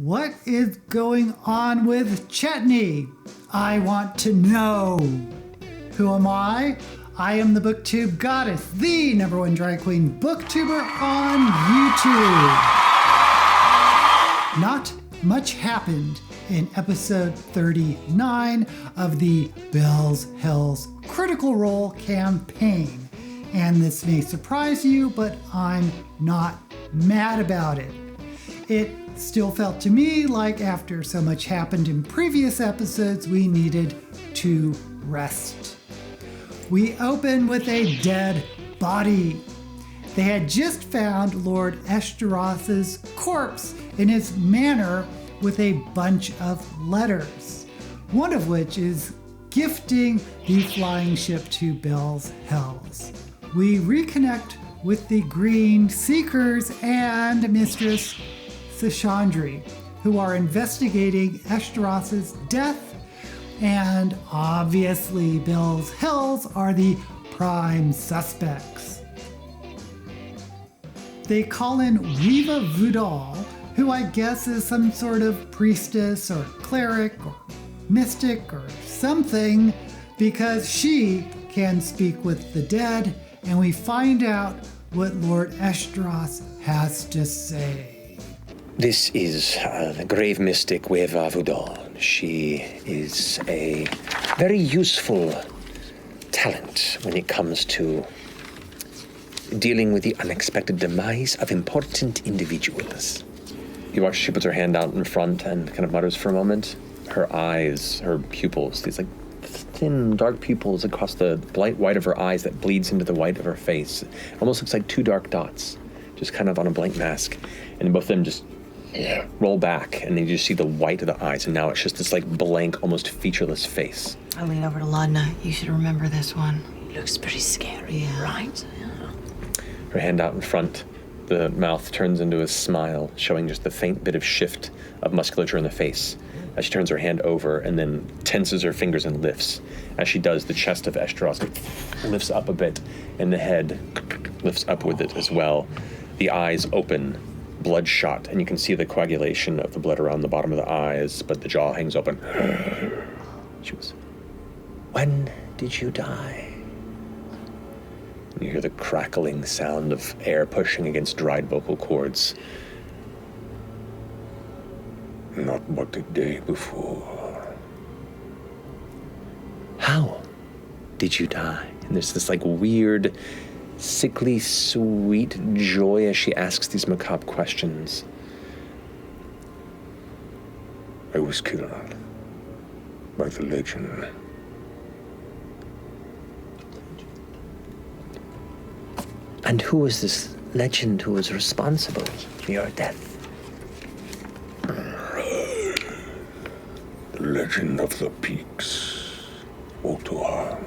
What is going on with Chetney? I want to know. Who am I? I am the BookTube Goddess, the #1 drag queen booktuber on YouTube. Not much happened in episode 39 of the Bells Hells Critical Role campaign. And this may surprise you, but I'm not mad about it. It still felt to me like after so much happened in previous episodes, we needed to rest. We open with a dead body. They had just found Lord Eshteros's corpse in his manor with a bunch of letters, one of which is gifting the flying ship to Bells Hells. We reconnect with the Green Seekers and Mistress Sashandri, who are investigating Eshteros's death, and obviously Bells Hells are the prime suspects. They call in Riva Vudal, who I guess is some sort of priestess or cleric or mystic or something, because she can speak with the dead, and we find out what Lord Eshteros has to say. This is the grave mystic Riva Vudal. She is a very useful talent when it comes to dealing with the unexpected demise of important individuals. You watch she puts her hand out in front and kind of mutters for a moment. Her eyes, her pupils, these like thin, dark pupils across the bright white of her eyes that bleeds into the white of her face. It almost looks like two dark dots, just kind of on a blank mask. And both of them just roll back, and then you just see the white of the eyes, and now it's just this like blank, almost featureless face. I lean over to Laudna. You should remember this one. He looks pretty scary, right? Yeah. Her hand out in front, the mouth turns into a smile, showing just the faint bit of shift of musculature in the face as she turns her hand over and then tenses her fingers and lifts. As she does, the chest of Eshtaros lifts up a bit, and the head lifts up with it as well. The eyes open, bloodshot, and you can see the coagulation of the blood around the bottom of the eyes, but the jaw hangs open. She goes, "When did you die?" And you hear the crackling sound of air pushing against dried vocal cords. Not but a day before. How did you die? And there's this like weird, sickly sweet joy as she asks these macabre questions. I was killed by the legend. And who was this legend who was responsible for your death? The legend of the peaks. Otoa.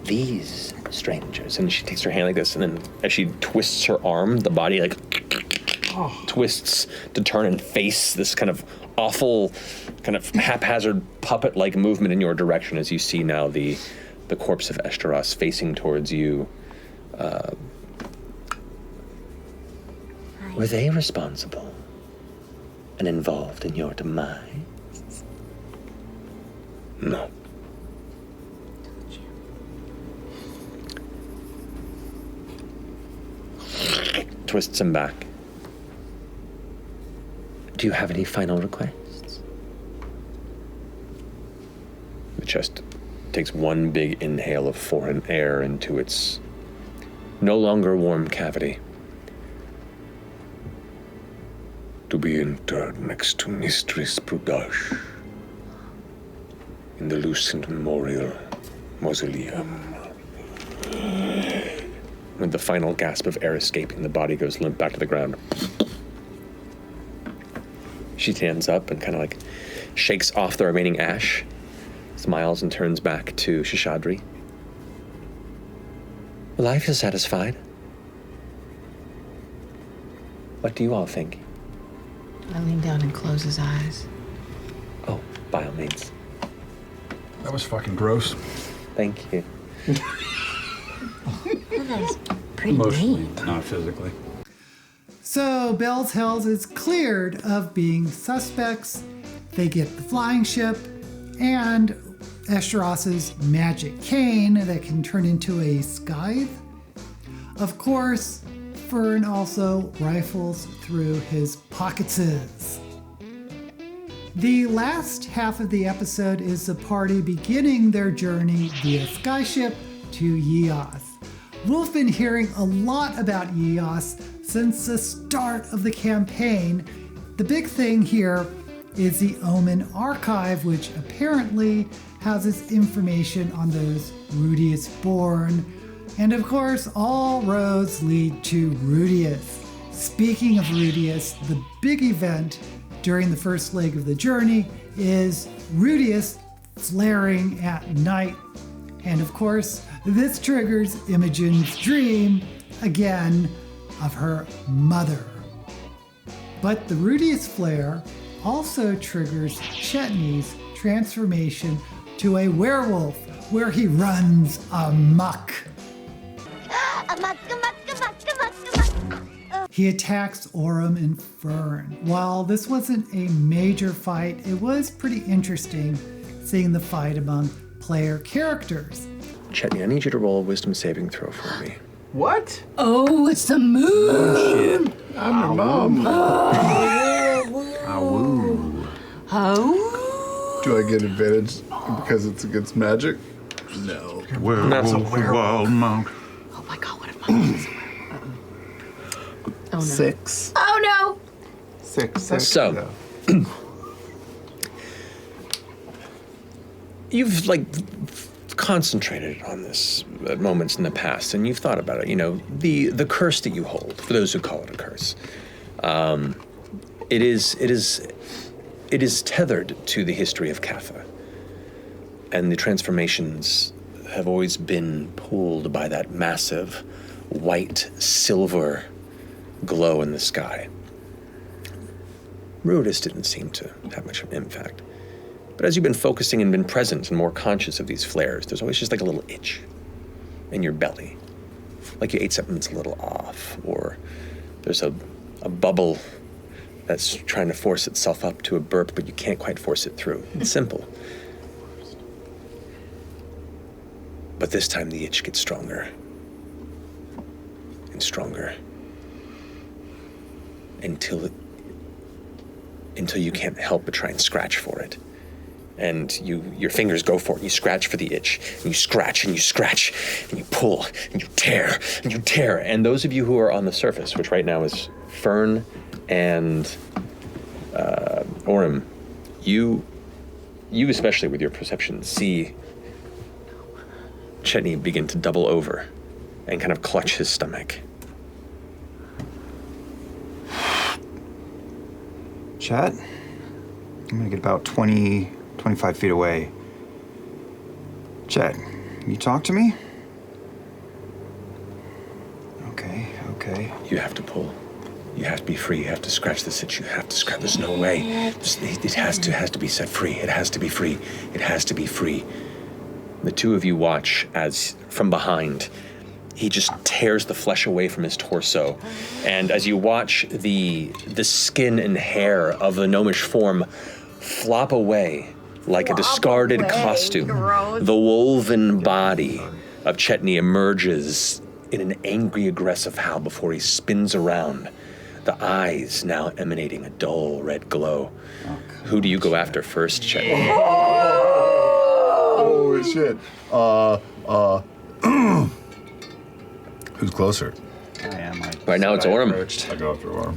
These strangers, and she takes her hand like this, and then as she twists her arm, the body like twists to turn and face this kind of awful, kind of haphazard puppet-like movement in your direction as you see now the corpse of Eshtaros facing towards you. Were they responsible and involved in your demise? No. Twists him back. Do you have any final requests? The chest takes one big inhale of foreign air into its no longer warm cavity. To be interred next to Mistress Prudash in the Lucent Memorial Mausoleum. With the final gasp of air escaping, the body goes limp back to the ground. She stands up and kind of like shakes off the remaining ash, smiles and turns back to Shishadri. Well, I feel satisfied. What do you all think? I lean down and close his eyes. Oh, by all means. That was fucking gross. Thank you. That's pretty Emotionally, neat. not physically. So Bell's Hells is cleared of being suspects. They get the flying ship and Escheros's magic cane that can turn into a scythe. Of course, Fern also rifles through his pocketses. The last half of the episode is the party beginning their journey via skyship to Yios. We've been hearing a lot about Yios since the start of the campaign. The big thing here is the Omen Archive, which apparently houses information on those Ruidus born. And of course, all roads lead to Ruidus. Speaking of Ruidus, the big event during the first leg of the journey is Ruidus flaring at night. And of course, this triggers Imogen's dream, again, of her mother. But the Ruidus flare also triggers Chetney's transformation to a werewolf, where he runs amok. He attacks Orym and Fern. While this wasn't a major fight, it was pretty interesting seeing the fight among player characters. Chetney, I need you to roll a wisdom saving throw for me. What? Oh, it's the moon. I'm your mom. Awoo. Oh. Do I get advantage because it's against magic? No. That's a werewolf. Wild mount. Oh my God, what if my mom is a werewolf? Oh no. 6. Oh no. 6. So- You've concentrated on this at moments in the past, and you've thought about it. You know, the curse that you hold, for those who call it a curse, it is tethered to the history of Katha, and the transformations have always been pulled by that massive white silver glow in the sky. Ruidus didn't seem to have much of an impact. But as you've been focusing and been present and more conscious of these flares, there's always just like a little itch in your belly. Like you ate something that's a little off, or there's a bubble that's trying to force itself up to a burp, but you can't quite force it through. It's simple. But this time the itch gets stronger and stronger until you can't help but try and scratch for it. And your fingers go for it, and you scratch for the itch, and you scratch, and you scratch, and you pull, and you tear, and you tear. And those of you who are on the surface, which right now is Fern and Orym, you especially with your perception, see Chetney begin to double over and kind of clutch his stomach. Chet, I'm gonna get about 25 feet away. Chet, you talk to me? Okay. You have to pull. You have to be free. You have to scratch this itch. You have to scratch. There's no way. It has to be set free. It has to be free. It has to be free. The two of you watch as, from behind, he just tears the flesh away from his torso. And as you watch the skin and hair of the gnomish form flop away like a discarded costume, the woven body of Chetney emerges in an angry, aggressive howl before he spins around, the eyes now emanating a dull red glow. Who do you go after first, Chetney? Oh, shit. Who's closer? I am. Right now it's Orym. I go after Orym.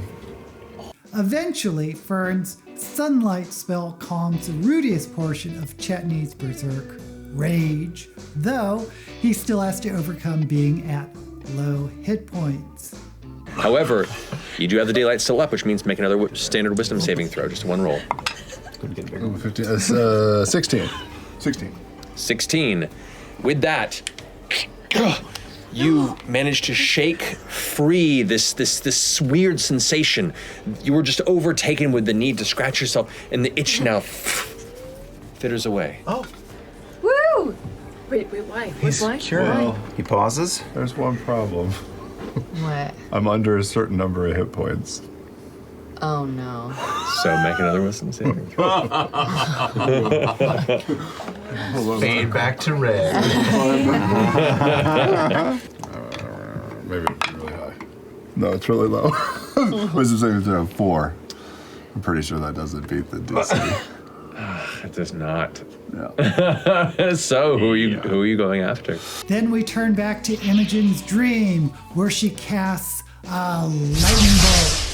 Eventually, Fern's sunlight spell calms the Ruidus portion of Chetney's berserk rage, though he still has to overcome being at low hit points. However, you do have the daylight still up, which means make another standard wisdom saving throw, just one roll. Couldn't get bigger. 15, 16. 16. With that, you manage to shake free this weird sensation. You were just overtaken with the need to scratch yourself, and the itch now fritters away. Oh. Wait, why? Why? Well, He pauses. there's one problem. What? I'm under a certain number of hit points. Oh no. So make another wisdom saving throw. Fade back to red. Maybe it's really high. No, it's really low. Wisdom saving throw 4. I'm pretty sure that doesn't beat the DC. It does not. Yeah. So who are you going after? Then we turn back to Imogen's dream, where she casts a lightning bolt.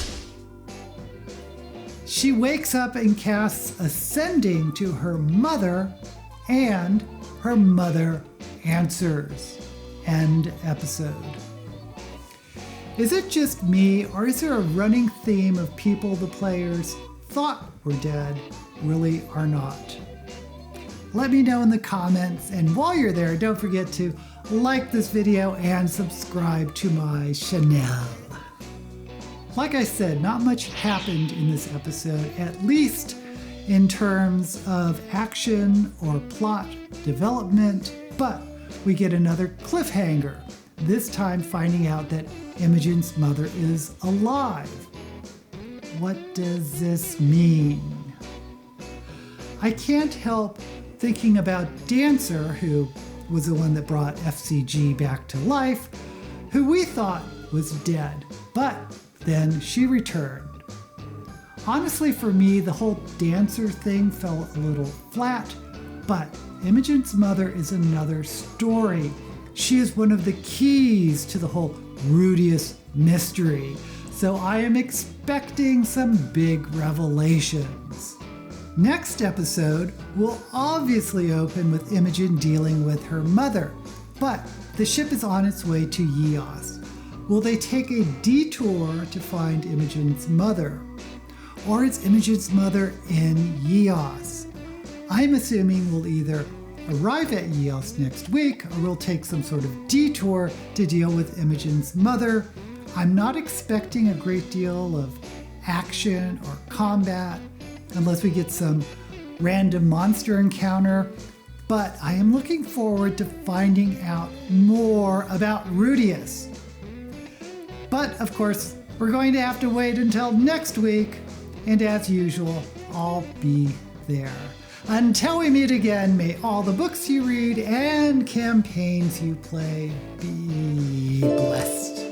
She wakes up and casts Ascending to her mother, and her mother answers. End episode. Is it just me, or is there a running theme of people the players thought were dead really are not? Let me know in the comments, and while you're there, don't forget to like this video and subscribe to my channel. Like I said, not much happened in this episode, at least in terms of action or plot development, but we get another cliffhanger, this time finding out that Imogen's mother is alive. What does this mean? I can't help thinking about Dancer, who was the one that brought FCG back to life, who we thought was dead, but then she returned. Honestly, for me, the whole Dancer thing felt a little flat, but Imogen's mother is another story. She is one of the keys to the whole Ruidus mystery, so I am expecting some big revelations. Next episode will obviously open with Imogen dealing with her mother, but the ship is on its way to Yios. Will they take a detour to find Imogen's mother? Or is Imogen's mother in Yios? I'm assuming we'll either arrive at Yios next week, or we'll take some sort of detour to deal with Imogen's mother. I'm not expecting a great deal of action or combat, unless we get some random monster encounter, but I am looking forward to finding out more about Ruidus. But of course, we're going to have to wait until next week, and as usual, I'll be there. Until we meet again, may all the books you read and campaigns you play be blessed.